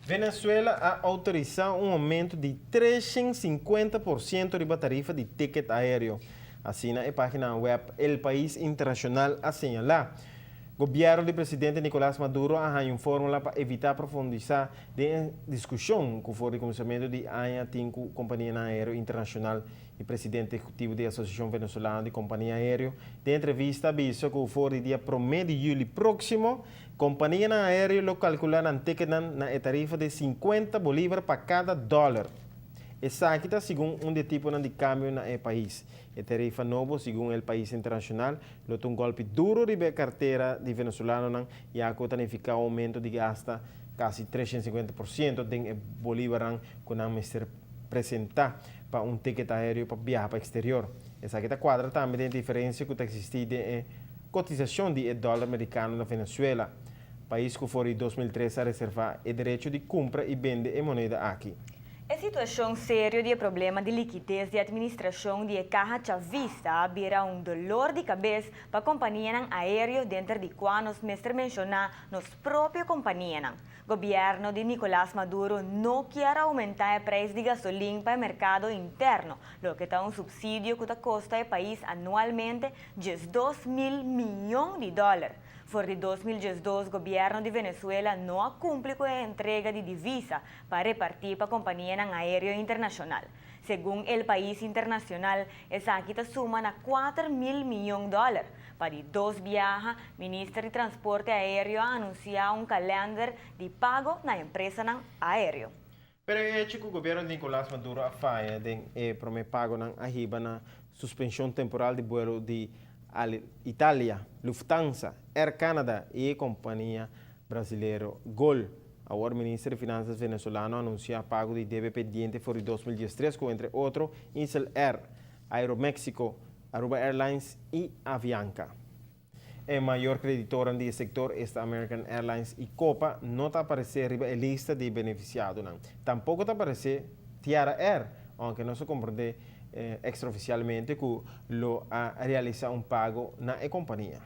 Venezuela ha autorizado un aumento de 350% de la tarifa de ticket aéreo. Así en la página web El País Internacional ha señalado. El gobierno del presidente Nicolás Maduro ha una fórmula para evitar profundizar de discusión que fue el conocimiento de AIA 5 Compañía Aérea Internacional y presidente ejecutivo de la Asociación Venezolana de Compañía Aérea. De entrevista avisó que fue el día 1 de julio próximo, compañía aérea lo calcularán ticket na tarifa de 50 bolívares para cada dólar. Exacta según un tipo de cambio en el país. La tarifa nueva, según el país internacional, lo un golpe duro de la cartera de venezolanos y ha significado un aumento de hasta casi 350% de bolívar que han presentar para un ticket aéreo para viajar para el exterior. Esa cuadra también de diferencia que existe de cotización del dólar americano en Venezuela. País que fue en 2013 a reservar el derecho de compra y vende en moneda aquí. A situação séria de problema de liquidez de administração de caja chavista vira dolor de cabeça para a companhia aérea dentro de quando nos mestre mencionar nos própria companhia. O governo de Nicolás Maduro não quer aumentar o preço de gasolina para o mercado interno, lo que está subsídio que custa ao país anualmente $2 mil milhões. For de 2012, o governo de Venezuela não cumpre com a entrega de divisa para repartir para a companhia aérea internacional. Segundo o país internacional, essa quita suma a $4 mil milhões. Para dos viajes, o ministro de Transporte Aéreo anunciou um calendário de pago na empresa aérea. Pero é que o governo de Nicolás Maduro afirma de promete pago na arriba na suspensão temporal de vuelo de Itália, Lufthansa, Air Canada e a companhia brasileira Gol. Agora, o ministro de Finanças venezolano anuncia pago de débito pendiente por 2013, com, entre outros, Insel Air, Aeroméxico, Aruba Airlines e Avianca. El maior creditor do sector é American Airlines e Copa não está aparecendo na lista de beneficiados. Tampouco está aparecendo Tiara Air, aunque não se compreende extraoficialmente que lo ha realizado un pago na companhia.